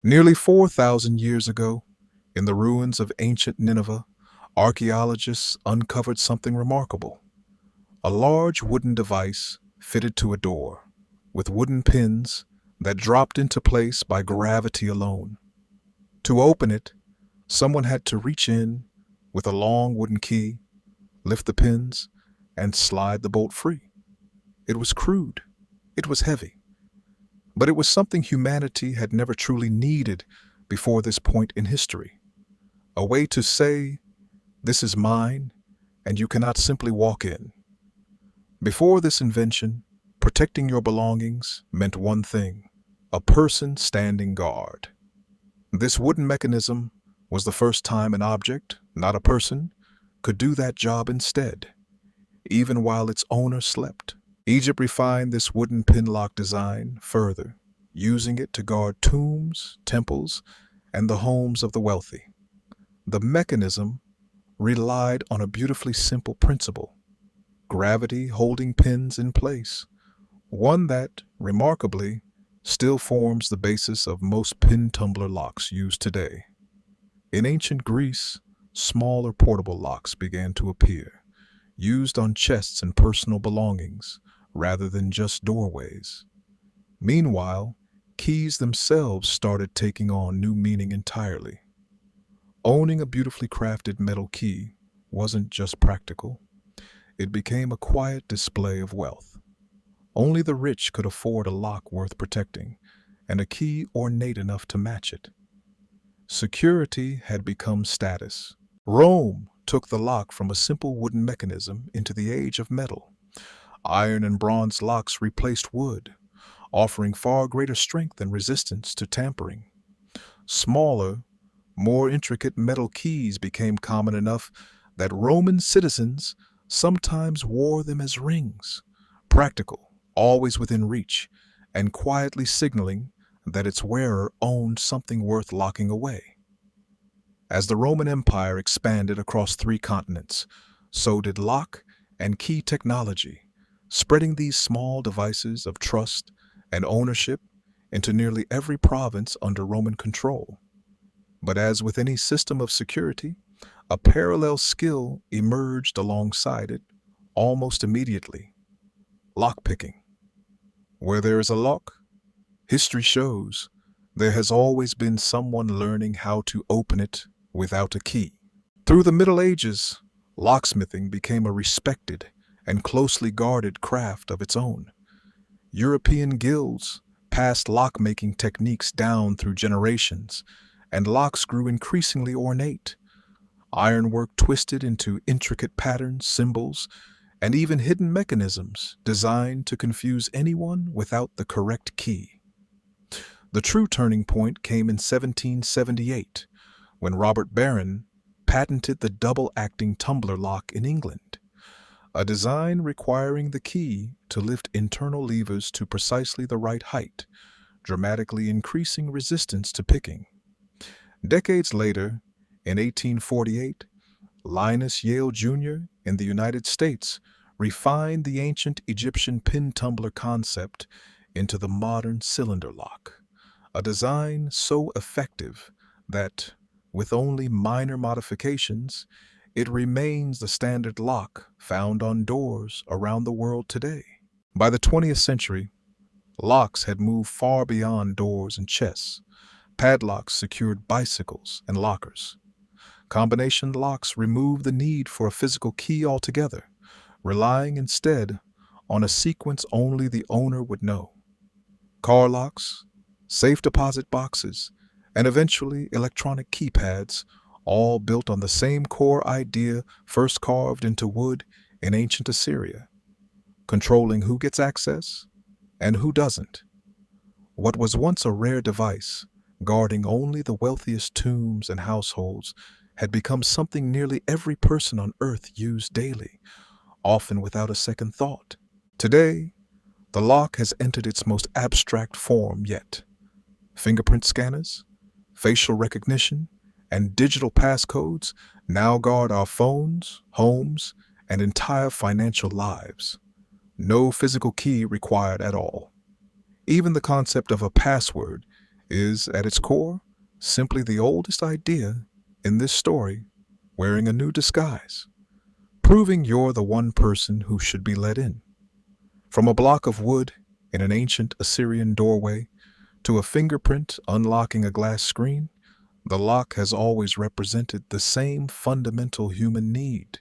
Nearly 4,000 years ago, in the ruins of ancient Nineveh, archaeologists uncovered something remarkable. A large wooden device fitted to a door, with wooden pins that dropped into place by gravity alone. To open it, someone had to reach in with a long wooden key, lift the pins, and slide the bolt free. It was crude. It was heavy. But it was something humanity had never truly needed before this point in history. A way to say, "This is mine, and you cannot simply walk in." Before this invention, protecting your belongings meant one thing: a person standing guard. This wooden mechanism was the first time an object, not a person, could do that job instead, even while its owner slept. Egypt refined this wooden pin lock design further, using it to guard tombs, temples, and the homes of the wealthy. The mechanism relied on a beautifully simple principle: gravity holding pins in place, one that, remarkably, still forms the basis of most pin tumbler locks used today. In ancient Greece, smaller portable locks began to appear, used on chests and personal belongings rather than just doorways. Meanwhile, keys themselves started taking on new meaning entirely. Owning a beautifully crafted metal key wasn't just practical, it became a quiet display of wealth. Only the rich could afford a lock worth protecting, and a key ornate enough to match it. Security had become status. Rome took the lock from a simple wooden mechanism into the age of metal. Iron and bronze locks replaced wood, offering far greater strength and resistance to tampering. Smaller, more intricate metal keys became common enough that Roman citizens sometimes wore them as rings, practical, always within reach, and quietly signaling that its wearer owned something worth locking away. As the Roman Empire expanded across 3 continents, so did lock and key technology, spreading these small devices of trust and ownership into nearly every province under Roman control. But as with any system of security, a parallel skill emerged alongside it almost immediately: lockpicking. Where there is a lock, history shows there has always been someone learning how to open it without a key. Through the Middle Ages, locksmithing became a respected and closely guarded craft of its own. European guilds passed lockmaking techniques down through generations, and locks grew increasingly ornate. Ironwork twisted into intricate patterns, symbols, and even hidden mechanisms designed to confuse anyone without the correct key. The true turning point came in 1778, when Robert Barron patented the double-acting tumbler lock in England, a design requiring the key to lift internal levers to precisely the right height, dramatically increasing resistance to picking. Decades later, in 1848, Linus Yale Jr. in the United States refined the ancient Egyptian pin tumbler concept into the modern cylinder lock, a design so effective that, with only minor modifications, it remains the standard lock found on doors around the world today. By the 20th century, locks had moved far beyond doors and chests. Padlocks secured bicycles and lockers. Combination locks removed the need for a physical key altogether, relying instead on a sequence only the owner would know. Car locks, safe deposit boxes, and eventually electronic keypads, all built on the same core idea first carved into wood in ancient Assyria: controlling who gets access and who doesn't. What was once a rare device, guarding only the wealthiest tombs and households, had become something nearly every person on Earth used daily, often without a second thought. Today, the lock has entered its most abstract form yet. Fingerprint scanners, facial recognition, and digital passcodes now guard our phones, homes, and entire financial lives. No physical key required at all. Even the concept of a password is, at its core, simply the oldest idea in this story wearing a new disguise, proving you're the one person who should be let in. From a block of wood in an ancient Assyrian doorway to a fingerprint unlocking a glass screen, the lock has always represented the same fundamental human need: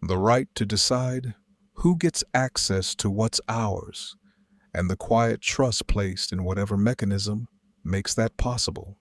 the right to decide who gets access to what's ours, and the quiet trust placed in whatever mechanism makes that possible.